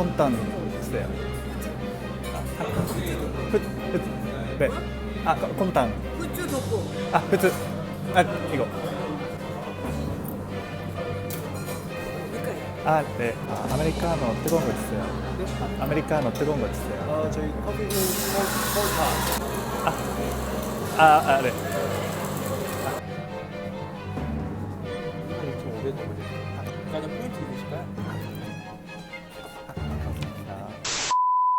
콘탄 있어요. 네. 콘탄. 후추 덮고. 후츠. 이거. 네. 아메리카노 뜨거운 거 있어요. 아메리카노 뜨거운 거 있어요. 저희 커피는 콜타. 네. 2,500원 올릴게요. 아까 포인트 있으실까요?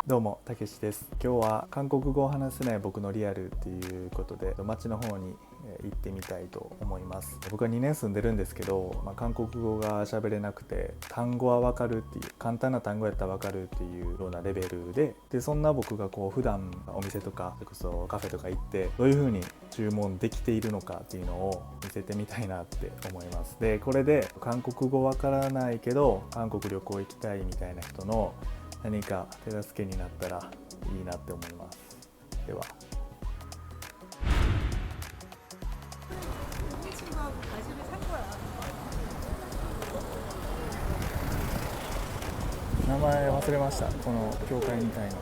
どうもたけしです。今日は韓国語を話せない僕のリアルっていうことで街の方に行ってみたいと思います。僕は2年住んでるんですけど、韓国語が喋れなくて単語はわかるっていう簡単な単語やったらわかるっていうようなレベルで、そんな僕が普段お店とかそれこそカフェとか行ってどういう風に注文できているのかっていうのを見せてみたいなって思います。でこれで韓国語わからないけど韓国旅行行きたいみたいな人の何か手助けになったらいいなって思います。では。名前忘れました。この教会みたいな。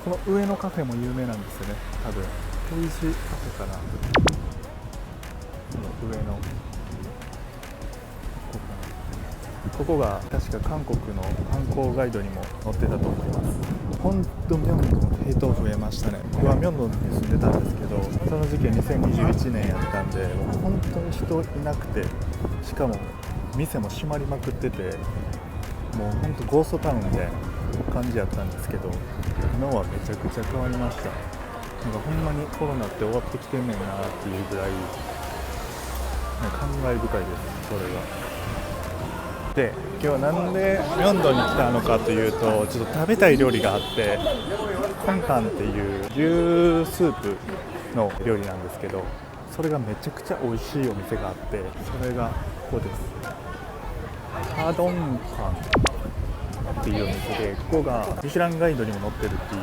この上のカフェも有名なんですよね。多分トイジカフェかな。この上のここが確か韓国の観光ガイドにも載ってたと思います。本当ミョンドン人増えましたね。僕はミョンドンに住んでたんですけど、その時期2021年やったんで本当に人いなくて、しかも店も閉まりまくってて、もう本当ゴーストタウンみたいな感じやったんですけど、今はめちゃくちゃ変わりました。なんかほんまにコロナって終わってきてんねんなっていうぐらい感慨深いです、それが。で今日なんでミョンドンに来たのかというと、ちょっと食べたい料理があって、コンタンっていう牛スープの料理なんですけど、それがめちゃくちゃ美味しいお店があって、それがここです。ハドンパンっていうお店で、ここがミシュランガイドにも載ってるっていう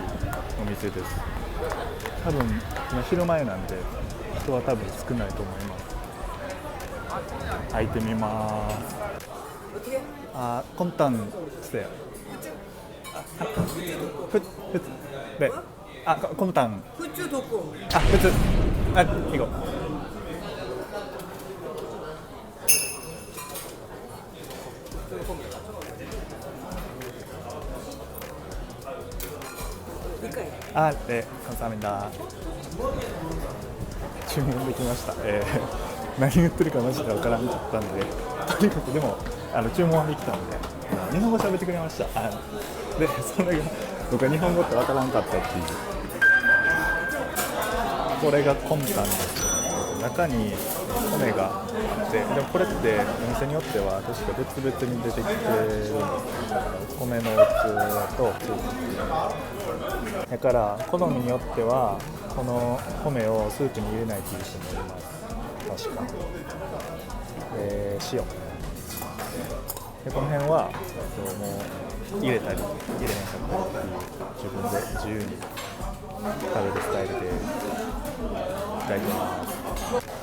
お店です。多分今昼前なんで人は多分少ないと思います。開いてみます。콘탄 있어요. 네. 콘탄. 후추 덮고. 후츠. 이거. 네. 감사합니다.注文できました。何言ってるかマジで分からんかったんで、とにかくでも注文できたので日本語喋ってくれました。でそれが僕は日本語って分からんかったっていう。これがコンタンです。中に米があって、でもこれってお店によっては確か別々に出てきてるんですよ。米の器とスープだから好みによってはこの米をスープに入れないという人もいます。確か、塩でこの辺はもう入れたり入れへんかったりっていう自分で自由に食べるスタイルでいただきます。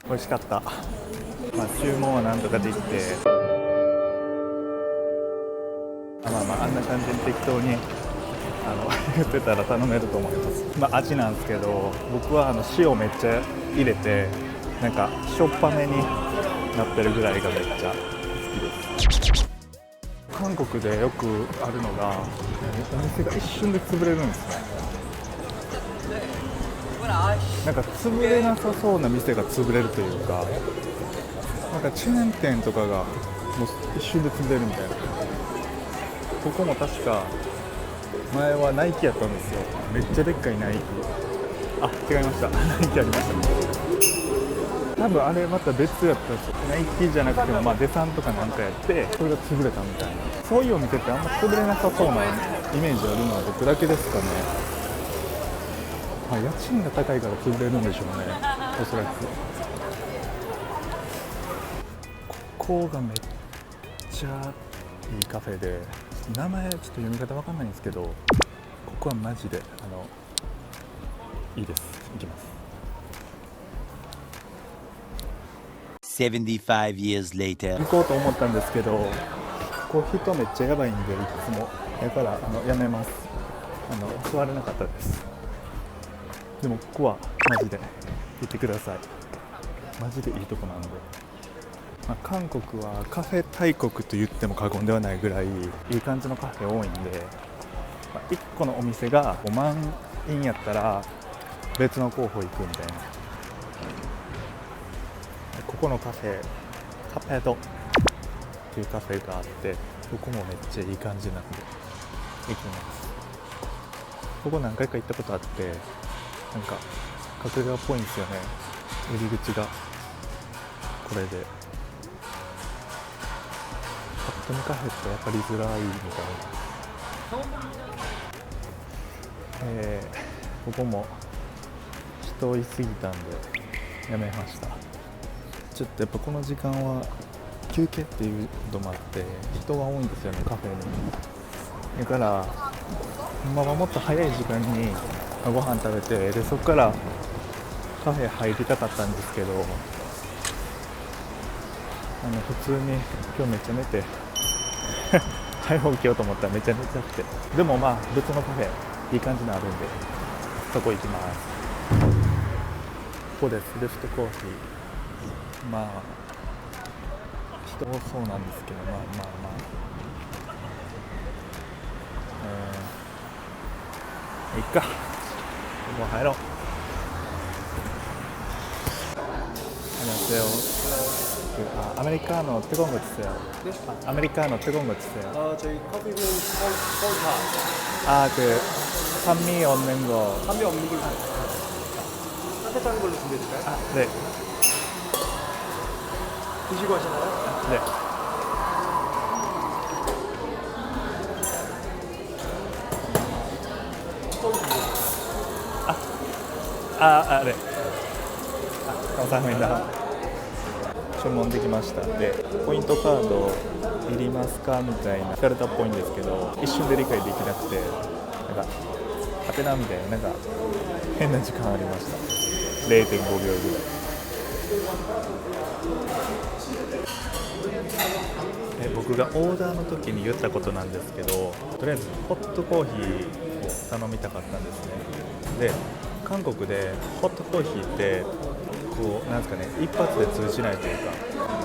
美味しかった。注文は何とかできて、あんな感じに適当に言ってたら頼めると思います。味なんですけど、僕は塩めっちゃ入れて、なんかしょっぱめになってるぐらいがめっちゃ好きです。韓国でよくあるのが、お店が一瞬で潰れるんですね。なんか潰れなさそうな店が潰れるというか、なんかチェーン店とかがもう一瞬で潰れるみたいな。ここも確か前はナイキやったんですよ。めっちゃでっかいナイキ。違いました。ナイキありましたね。多分あれまた別やったんですよ。ナイキじゃなくても、デサンとかなんかやってそれが潰れたみたいな、そういうお店ってあんま潰れなさそうなイメージあるのは僕だけですかね。家賃が高いから潰れるんでしょうね、おそらく。ここがめっちゃいいカフェで、名前ちょっと読み方わかんないんですけど、ここはマジでいいです。行きます。75 years later. 行こうと思ったんですけど、ここ人めっちゃやばいんで、いつもだからやめます。座れなかったです。でもここはマジで行ってください。マジでいいとこなんで、韓国はカフェ大国と言っても過言ではないぐらいいい感じのカフェ多いんで、1個のお店が5万円やったら別の候補行くみたいな。ここのカフェ、カペドっていうカフェがあって、ここもめっちゃいい感じなんで行きます。ここ何回か行ったことあって、なんか隠れ家っぽいんですよね、入り口が。これでパッと見カフェってやっぱり居づらいみたいな。ここも人いすぎたんでやめました。ちょっとやっぱこの時間は休憩っていうこともあって人が多いんですよね、カフェに。だからほんまはもっと早い時間にご飯食べて、でそこからカフェ入りたかったんですけど、普通に今日めっちゃ寝て早起きようと思ったらめっちゃ寝ちゃって、でも別のカフェいい感じのあるんでそこ行きます。ここです、レフトコーヒー。人多そうなんですけど、いっか、もう入ろう。안녕하세요. 아메리카노 뜨거운 거 주세요. 네? 아메리카노 뜨거운 거 주세요. 저희 커피는 서울타. 산미 없는 거. 담배 없는 게 따뜻한 걸로 준비해드릴까요? 네. 드시고 하시나요? 네. 네. 감사합니다. 注文できました。で、ポイントカードいりますかみたいな聞かれたっぽいんですけど、一瞬で理解できなくて、なんかハテナみたいな、なんか変な時間ありました。0.5 秒ぐらい。僕がオーダーの時に言ったことなんですけど、とりあえずホットコーヒーを頼みたかったんですね。で、韓国でホットコーヒーってなんですかね、一発で通じないというか、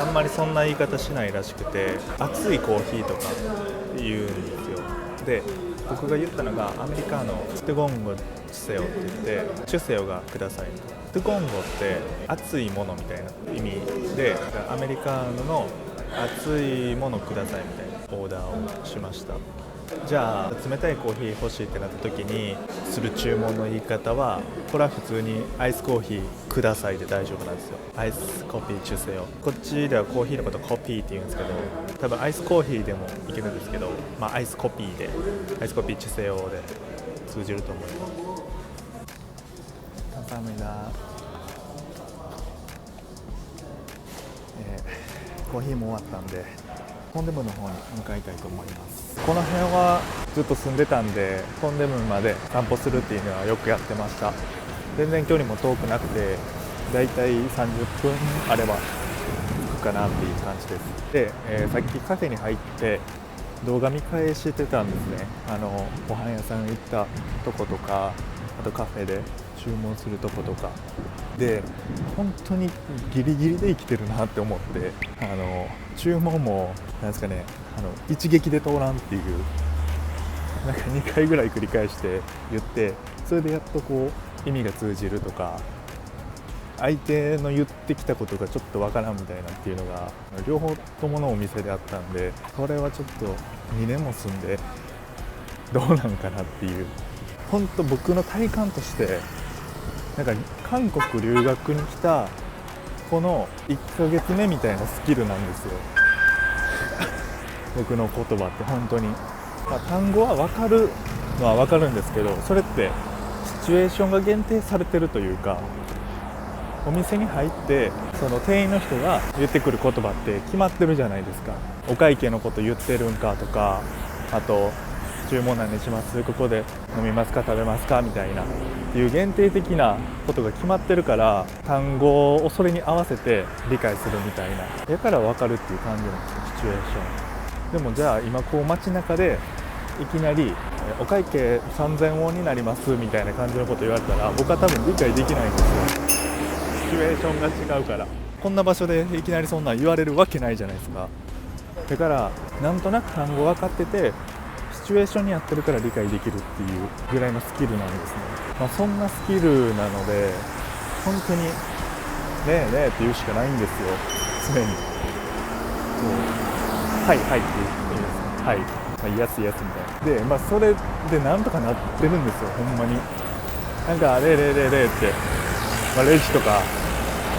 あんまりそんな言い方しないらしくて、熱いコーヒーとか言うんですよ。で、僕が言ったのがアメリカのトゥゴンゴチセヨって言って、チュセヨがください。トゥゴンゴって熱いものみたいな意味で、アメリカの熱いものくださいみたいなオーダーをしました。じゃあ冷たいコーヒー欲しいってなった時にする注文の言い方は、これは普通にアイスコーヒーくださいで大丈夫なんですよ。アイスコピーチュセヨ。こっちではコーヒーのことコピーって言うんですけど、多分アイスコーヒーでもいけるんですけど、アイスコピーで、アイスコピーチュセヨで通じると思います。감사합니다。コーヒーも終わったんでトンデムの方に向かいたいと思います。この辺はずっと住んでたんで、トンデムまで散歩するっていうのはよくやってました。全然距離も遠くなくて、だいたい30分あれば着くかなっていう感じです。で、さっきカフェに入って動画見返してたんですね。ご飯屋さん行ったとことか、あとカフェで注文するとことかで、本当にギリギリで生きてるなって思って、注文もなんですかね、一撃で通らんっていう、なんか2回ぐらい繰り返して言って、それでやっと意味が通じるとか、相手の言ってきたことがちょっとわからんみたいなっていうのが両方とものお店であったんで、これはちょっと2年も住んでどうなんかなっていう。本当僕の体感として、なんか韓国留学に来たこの1ヶ月目みたいなスキルなんですよ僕の言葉って本当に、単語は分かるのは分かるんですけど、それってシチュエーションが限定されてるというか、お店に入ってその店員の人が言ってくる言葉って決まってるじゃないですか。お会計のこと言ってるんかとか、あと注文何にします、ここで飲みますか食べますかみたいなっていう限定的なことが決まってるから、単語をそれに合わせて理解するみたいな、だから分かるっていう感じなんですよ、シチュエーションでも。じゃあ今こう街中でいきなりお会計3000ウォンになりますみたいな感じのこと言われたら、僕は多分理解できないんですよ。シチュエーションが違うから。こんな場所でいきなりそんなん言われるわけないじゃないですか。だからなんとなく単語分かってて、シチュエーションにやってるから理解できるっていうぐらいのスキルなんですね。そんなスキルなので、本当にねえねえって言うしかないんですよ、常に。はいはいって言うんですね。はい、イエスイエスみたいなで、それでなんとかなってるんですよ、ほんまに。なんかレレレレって、レジとか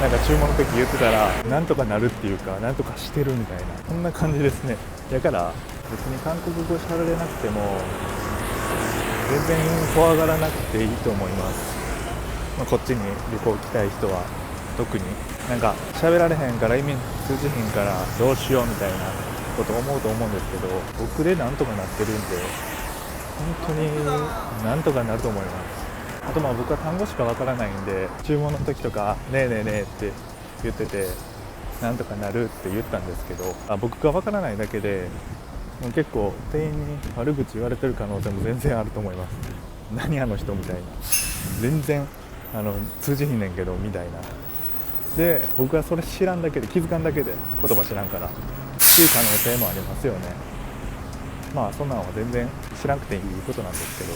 なんか注文の時言ってたらなんとかなるっていうか、なんとかしてるみたいな、そんな感じですね。だから別に韓国語喋れなくても全然怖がらなくていいと思います。こっちに旅行来たい人は特に。なんか喋られへんから意味通じへんからどうしようみたいなこと思うと思うんですけど、僕でなんとかなってるんで、本当になんとかなると思います。あと僕は単語しかわからないんで、注文の時とかねえねえねえって言ってて、なんとかなるって言ったんですけど、僕がわからないだけでもう結構店員に悪口言われてる可能性も全然あると思います。何あの人みたいな、全然通じひんねんけどみたいな。で僕はそれ知らんだけで、気づかんだけで、言葉知らんからっていう可能性もありますよね。そんなのは全然知らなくていいことなんですけど。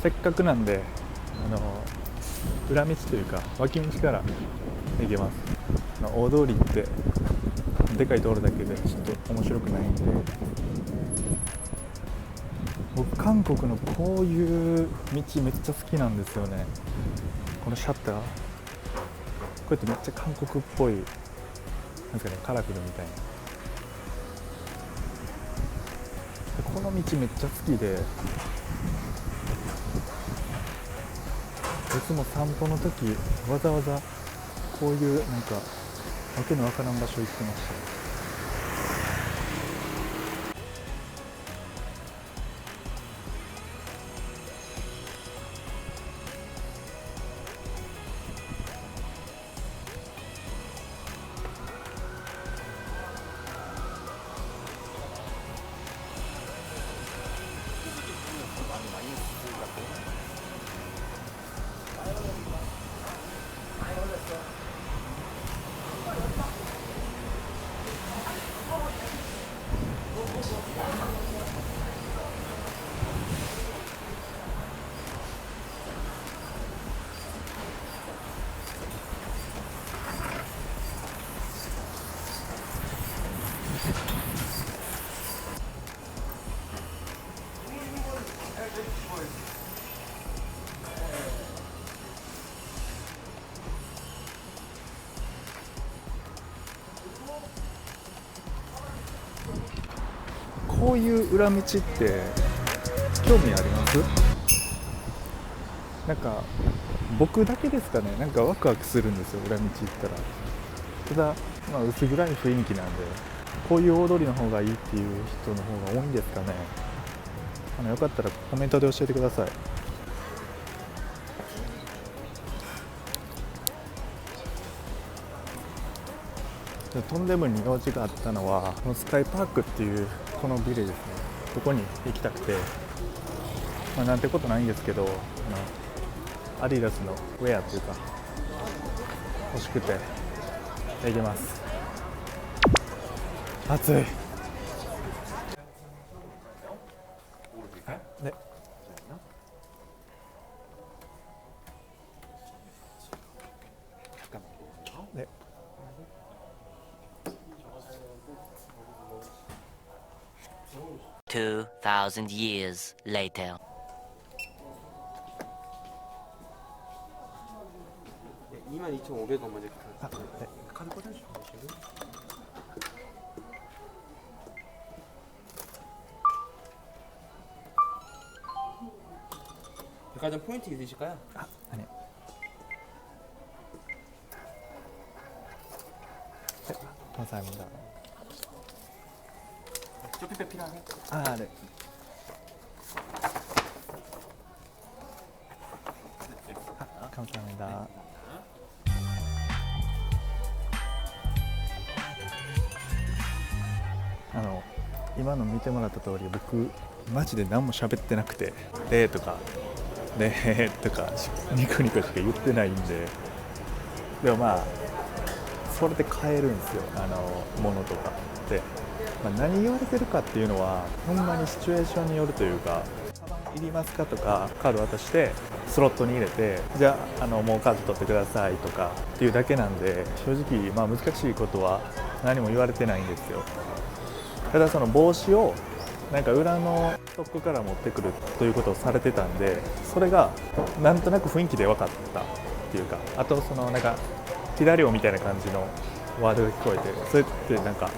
せっかくなんで裏道というか脇道から行けます。大通りってでかい道路だけでちょっと面白くないんで、僕韓国のこういう道めっちゃ好きなんですよね。このシャッター、こうやってめっちゃ韓国っぽい、なんですかね、カラフルみたいな。この道めっちゃ好きで、いつも散歩の時わざわざこういうなんかわけのわからん場所行ってました。こういう裏道って興味あります？なんか僕だけですかね。なんかワクワクするんですよ、裏道行ったら。ただ、薄暗い雰囲気なんで、こういう大通りの方がいいっていう人の方が多いんですかね。よかったらコメントで教えてください。トンデムに用事があったのはこのスカイパークっていうこのビルですね。ここに行きたくて、なんてことないんですけど、アディダスのウェアっていうか欲しくて行きます。暑い。ね。ね。2,000 years later. 네, 22,500원 먼저 아, 네. 카드 꽂아주시면 되시고. 백화점 포인트 있으실까요? 아, 아니요. 네, 감사합니다. 쇼핑백 필요하세요? 아, 네. 아, 감사합니다.今の見てもらった通り、僕マジで何も喋ってなくて、とかとかニコニコしか言ってないんで、でもまあそれで買えるんですよ、ものとかで、何言われてるかっていうのはほんまにシチュエーションによるというか、いりますかとかカード渡してスロットに入れて、じゃあ、もうカード取ってくださいとかっていうだけなんで、正直難しいことは何も言われてないんですよ。ただその帽子をなんか裏のストックから持ってくるということをされてたんで、それがなんとなく雰囲気で分かったっていうか、あとそのなんか左をみたいな感じのワードが聞こえて、それってなんか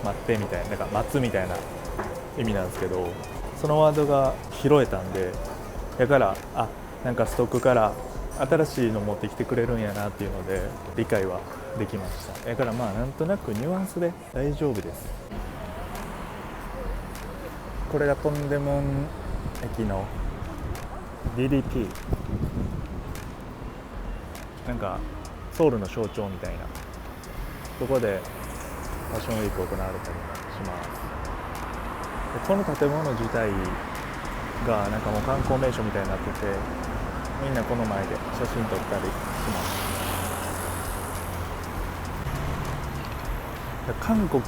待ってみたいな、なんか待つみたいな意味なんですけど、そのワードが拾えたんで、だからなんかストックから新しいの持ってきてくれるんやなっていうので理解はできました。だからなんとなくニュアンスで大丈夫です。これがトンデモン駅の DDT、 なんかソウルの象徴みたいなとこでファッションウィーク行われたりもします。でこの建物自体がなんかもう観光名所みたいになってて、みんなこの前で写真撮ったりします。韓国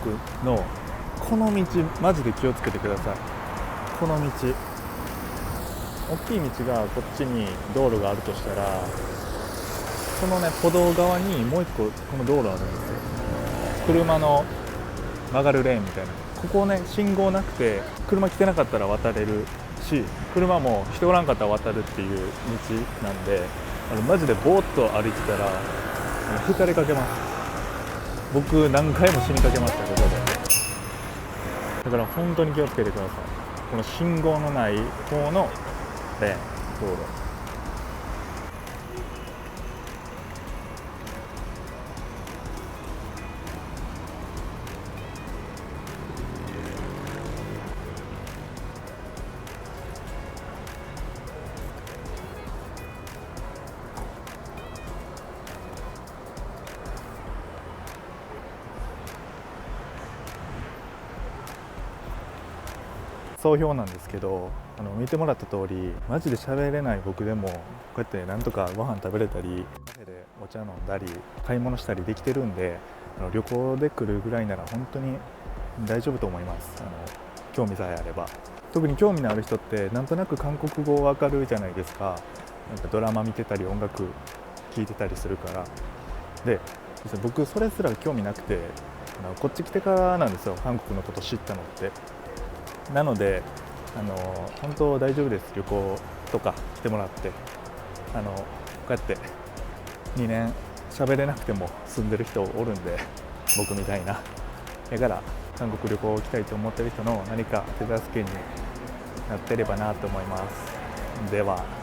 のこの道マジで気をつけてください。この道、大きい道がこっちに道路があるとしたら、そのね歩道側にもう一個この道路あるんですよ。車の曲がるレーンみたいな、ここね信号なくて車来てなかったら渡れるし、車も人おらんかったら渡るっていう道なんで、マジでぼーっと歩いてたらひかれかけます。僕何回も死にかけました、ここで。だから本当に気をつけてください。この信号のない方のレーン、道路。総評なんですけど、見てもらった通りマジで喋れない僕でもこうやってなんとかご飯食べれたり、カフェでお茶飲んだり買い物したりできてるんで、旅行で来るぐらいなら本当に大丈夫と思います。興味さえあれば。特に興味のある人ってなんとなく韓国語わかるじゃないですか。なんかドラマ見てたり音楽聴いてたりするから。で実は僕それすら興味なくて、こっち来てからなんですよ、韓国のこと知ったのって。なので本当大丈夫です。旅行とか来てもらって、こうやって2年喋れなくても住んでる人おるんで、僕みたいな。だから韓国旅行行きたいと思ってる人の何か手助けになってればなと思います。では。